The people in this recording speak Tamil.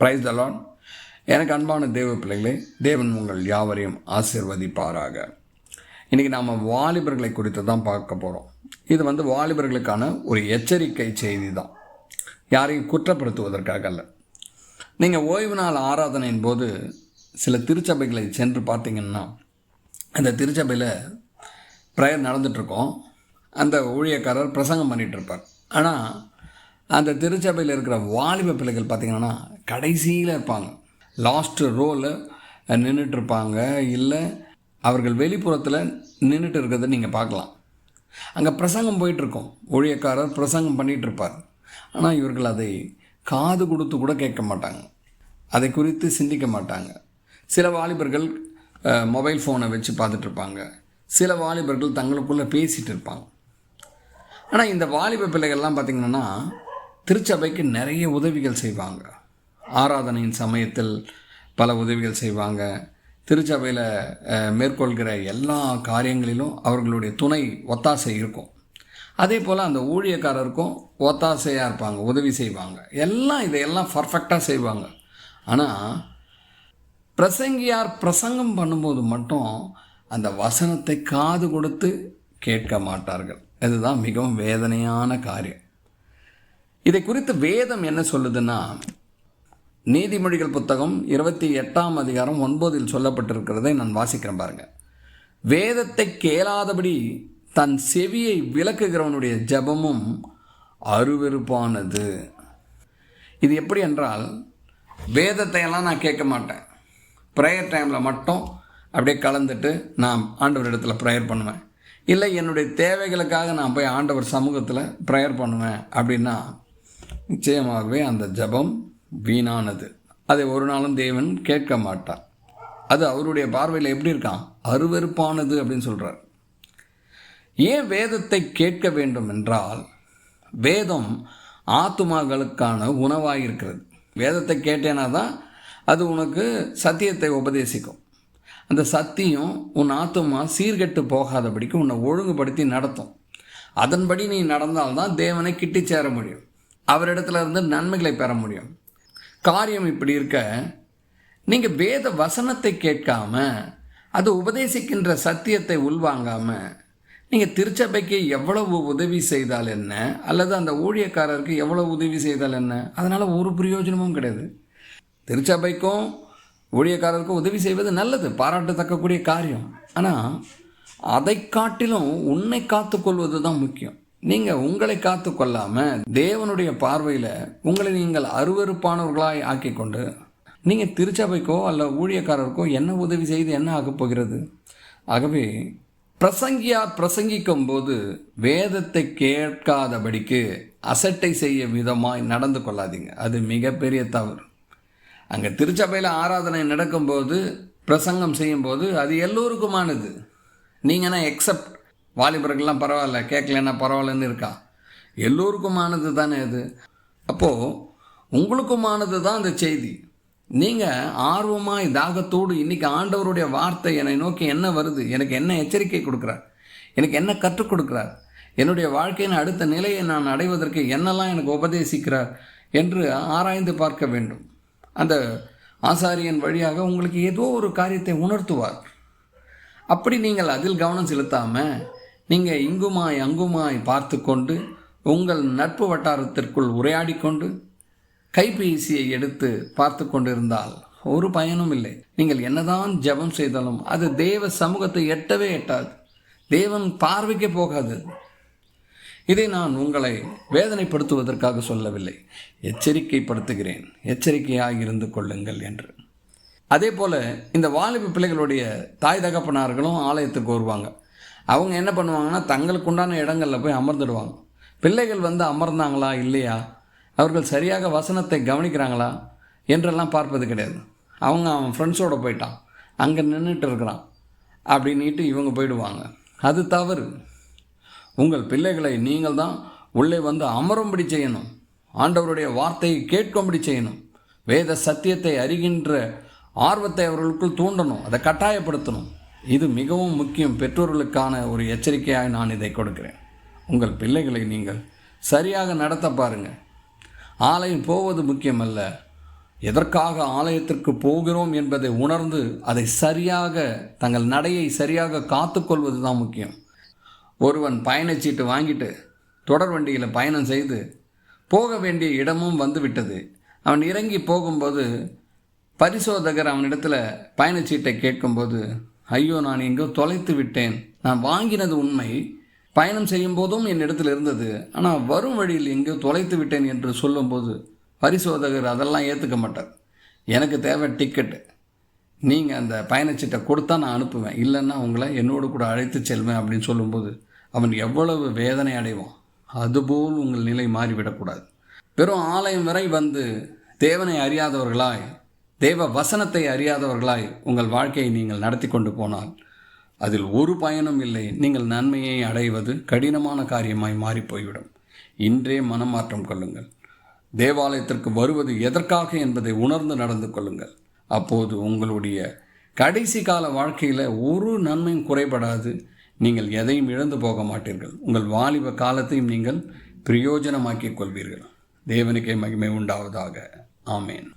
Praise the Lord. எனக்கு அன்பான தேவ பிள்ளைகளே, தேவன் உங்கள் யாவரையும் ஆசீர்வதிப்பாராக. இன்றைக்கி நாம் வாலிபர்களை குறித்து தான் பார்க்க போகிறோம். இது வாலிபர்களுக்கான ஒரு எச்சரிக்கை செய்தி தான், யாரையும் குற்றப்படுத்துவதற்காக அல்ல. நீங்கள் ஓய்வு நாள் ஆராதனையின் போது சில திருச்சபைகளை சென்று பார்த்தீங்கன்னா, அந்த திருச்சபையில் ப்ரேயர் நடந்துகிட்ருக்கோம். அந்த ஊழியக்காரர் பிரசங்கம் பண்ணிகிட்ருப்பார். ஆனால் அந்த திருச்சபையில் இருக்கிற வாலிப பிள்ளைகள் பார்த்திங்கன்னா கடைசியில் இருப்பாங்க, லாஸ்ட்டு ரோவில் நின்றுட்டுருப்பாங்க. இல்லை அவர்கள் வெளிப்புறத்தில் நின்றுட்டு இருக்கிறத நீங்கள் பார்க்கலாம். அங்கே பிரசங்கம் போயிட்டுருக்கோம், ஊழியக்காரர் பிரசங்கம் பண்ணிகிட்ருப்பார். ஆனால் இவர்கள் அதை காது கொடுத்து கூட கேட்க மாட்டாங்க, அதை குறித்து சிந்திக்க மாட்டாங்க. சில வாலிபர்கள் மொபைல் ஃபோனை வச்சு பார்த்துட்ருப்பாங்க, சில வாலிபர்கள் தங்களுக்குள்ளே பேசிகிட்டு இருப்பாங்க. ஆனால் இந்த வாலிப பிள்ளைகள்லாம் பார்த்திங்கன்னா திருச்சபைக்கு நிறைய உதவிகள் செய்வாங்க. ஆராதனையின் சமயத்தில் பல உதவிகள் செய்வாங்க. திருச்சபையில் மேற்கொள்கிற எல்லா காரியங்களிலும் அவர்களுடைய துணை ஒத்தாசை இருக்கும். அதே போல் அந்த ஊழியக்காரருக்கும் ஒத்தாசையாக இருப்பாங்க, உதவி செய்வாங்க. இதையெல்லாம் பர்ஃபெக்டாக செய்வாங்க. ஆனால் பிரசங்கியார் பிரசங்கம் பண்ணும்போது மட்டும் அந்த வசனத்தை காது கொடுத்து கேட்க மாட்டார்கள். இதுதான் மிகவும் வேதனையான காரியம். இதை குறித்து வேதம் என்ன சொல்லுதுன்னா, நீதிமொழிகள் புத்தகம் 28ஆம் அதிகாரம் 9 சொல்லப்பட்டிருக்கிறதை நான் வாசிக்கிறேன் பாருங்கள். வேதத்தை கேளாதபடி தன் செவியை விலக்குகிறவனுடைய ஜெபமும் அருவருப்பானது. இது எப்படி என்றால், வேதத்தை எல்லாம் நான் கேட்க மாட்டேன், ப்ரேயர் டைமில் மட்டும் அப்படியே கலந்துட்டு நான் ஆண்டவரிடத்தில் ப்ரேயர் பண்ணுவேன், இல்லை என்னுடைய தேவைகளுக்காக நான் போய் ஆண்டவர் சமூகத்தில் ப்ரேயர் பண்ணுவேன் அப்படின்னா நிச்சயமாகவே அந்த ஜெபம் வீணானது. அதை ஒரு நாளும் தேவன் கேட்க மாட்டார். அது அவருடைய பார்வையில் எப்படி இருக்கான், அருவருப்பானது அப்படின்னு சொல்கிறார். ஏன் வேதத்தை கேட்க வேண்டும் என்றால், வேதம் ஆத்துமாக்களுக்கான உணவாக இருக்கிறது. வேதத்தை கேட்டேனா தான் அது உனக்கு சத்தியத்தை உபதேசிக்கும். அந்த சத்தியம் உன் ஆத்துமா சீர்கெட்டு போகாதபடிக்கு உன்னை ஒழுங்குபடுத்தி நடத்தும். அதன்படி நீ நடந்தால்தான் தேவனை கிட்டி சேர முடியும், அவரிடத்துல இருந்து நன்மைகளை பெற முடியும். காரியம் இப்படி இருக்க, நீங்கள் வேத வசனத்தை கேட்காம, அது உபதேசிக்கின்ற சத்தியத்தை உள்வாங்காமல், நீங்கள் திருச்சபைக்கு எவ்வளவு உதவி செய்தால் என்ன, அல்லது அந்த ஊழியக்காரருக்கு எவ்வளவு உதவி செய்தால் என்ன, அதனால் ஒரு பிரயோஜனமும் கிடையாது. திருச்சபைக்கும் ஊழியக்காரருக்கும் உதவி செய்வது நல்லது, பாராட்டத்தக்கக்கூடிய காரியம். ஆனால் அதை காட்டிலும் உன்னை காத்துக்கொள்வது தான் முக்கியம். நீங்கள் உங்களை காத்து கொள்ளாமல் தேவனுடைய பார்வையில் உங்களை நீங்கள் அருவருப்பானவர்களாய் ஆக்கி கொண்டு நீங்கள் திருச்சபைக்கோ அல்ல ஊழியக்காரருக்கோ என்ன உதவி செய்து என்ன ஆகப் போகிறது? ஆகவே பிரசங்கியார் பிரசங்கிக்கும் போது வேதத்தை கேட்காதபடிக்கு அசட்டை செய்ய விதமாய் நடந்து கொள்ளாதீங்க. அது மிகப்பெரிய தவறு. அங்கே திருச்சபையில் ஆராதனை நடக்கும்போது பிரசங்கம் செய்யும்போது அது எல்லோருக்குமானது. நீங்கன்னா எக்ஸப்ட் வாலிபர்கள்லாம் பரவாயில்ல, கேட்கலன்னா பரவாயில்லன்னு இருக்கா? எல்லோருக்குமானது தானே அது. அப்போது உங்களுக்குமானது தான் அந்த செய்தி. நீங்கள் ஆர்வமாய் தாகத்தோடு இன்றைக்கி ஆண்டவருடைய வார்த்தை என்னை நோக்கி என்ன வருது, எனக்கு என்ன எச்சரிக்கை கொடுக்குறார், எனக்கு என்ன கற்றுக் கொடுக்குறார், என்னுடைய வாழ்க்கையின் அடுத்த நிலையை நான் அடைவதற்கு என்னெல்லாம் எனக்கு உபதேசிக்கிறார் என்று ஆராய்ந்து பார்க்க வேண்டும். அந்த ஆசாரியன் வழியாக உங்களுக்கு ஏதோ ஒரு காரியத்தை உணர்த்துவார். அப்படி நீங்கள் அதில் கவனம் செலுத்தாமல் நீங்கள் இங்குமாய் அங்குமாய் பார்த்து கொண்டு உங்கள் நட்பு வட்டாரத்திற்குள் உரையாடி கொண்டு கைபேசியை எடுத்து பார்த்து கொண்டு இருந்தால் ஒரு பயனும் இல்லை. நீங்கள் என்னதான் ஜெபம் செய்தாலும் அது தேவ சமூகத்தை எட்டவே எட்டாது, தேவன் பார்வைக்கே போகாது. இதை நான் உங்களை வேதனைப்படுத்துவதற்காக சொல்லவில்லை, எச்சரிக்கைப்படுத்துகிறேன். எச்சரிக்கையாக இருந்து கொள்ளுங்கள் என்று. அதே போல் இந்த வாலிப பிள்ளைகளுடைய தாய் தகப்பனார்களும் ஆலயத்துக்கு வருவாங்க. அவங்க என்ன பண்ணுவாங்கன்னா, தங்களுக்கு உண்டான இடங்களில் போய் அமர்ந்துடுவாங்க. பிள்ளைகள் அமர்ந்தாங்களா இல்லையா, அவர்கள் சரியாக வசனத்தை கவனிக்கிறாங்களா என்றெல்லாம் பார்ப்பது கிடையாது. அவன் ஃப்ரெண்ட்ஸோடு போயிட்டான், அங்கே நின்றுட்டு இருக்கிறான் அப்படின்ட்டு இவங்க போயிடுவாங்க. அது தவறு. உங்கள் பிள்ளைகளை நீங்கள் தான் உள்ளே அமரும்படி செய்யணும், ஆண்டவருடைய வார்த்தையை கேட்கும்படி செய்யணும், வேத சத்தியத்தை அறிகின்ற ஆர்வத்தை அவர்களுக்குள் தூண்டணும், அதை கட்டாயப்படுத்தணும். இது மிகவும் முக்கியம். பெற்றோர்களுக்கான ஒரு எச்சரிக்கையாக நான் இதை கொடுக்கிறேன். உங்கள் பிள்ளைகளை நீங்கள் சரியாக நடத்த பாருங்கள். ஆலயம் போவது முக்கியமல்ல, எதற்காக ஆலயத்திற்கு போகிறோம் என்பதை உணர்ந்து அதை சரியாக தங்கள் நடையை சரியாக காத்துக்கொள்வது தான் முக்கியம். ஒருவன் பயணச்சீட்டு வாங்கிட்டு தொடர் வண்டியில் பயணம் செய்து போக வேண்டிய இடமும் வந்து விட்டது. அவன் இறங்கி போகும்போது பரிசோதகர் அவனிடத்தில் பயணச்சீட்டை கேட்கும்போது, ஐயோ நான் எங்கோ தொலைத்து விட்டேன், நான் வாங்கினது உண்மை, பயணம் செய்யும் போதும் என் இடத்துல இருந்தது, ஆனால் வரும் வழியில் எங்கேயோ தொலைத்து விட்டேன் என்று சொல்லும்போது பரிசோதகர் அதெல்லாம் ஏற்றுக்க மாட்டார். எனக்கு தேவை டிக்கெட்டு, நீங்கள் அந்த பயணச்சீட்டை கொடுத்தா நான் அனுப்புவேன், இல்லைன்னா உங்களை என்னோடு கூட அழைத்து செல்வேன் அப்படின்னு சொல்லும்போது அவன் எவ்வளவு வேதனை அடைவான். அதுபோல் உங்கள் நிலை மாறிவிடக்கூடாது. வெறும் ஆலயம் வரை வந்து தேவனை அறியாதவர்களாய், தேவ வசனத்தை அறியாதவர்களாய் உங்கள் வாழ்க்கையை நீங்கள் நடத்தி கொண்டு போனால் அதில் ஒரு பயனும் இல்லை. நீங்கள் நன்மையை அடைவது கடினமான காரியமாய் மாறிப்போய்விடும். இன்றே மனமாற்றம் கொள்ளுங்கள். தேவாலயத்திற்கு வருவது எதற்காக என்பதை உணர்ந்து நடந்து கொள்ளுங்கள். அப்போது உங்களுடைய கடைசி கால வாழ்க்கையில் ஒரு நன்மையும் குறைபடாது. நீங்கள் எதையும் இழந்து போக மாட்டீர்கள். உங்கள் வாலிப காலத்தையும் நீங்கள் பிரயோஜனமாக்கிக் கொள்வீர்கள். தேவனுக்கே மகிமை உண்டாவதாக. ஆமேன்.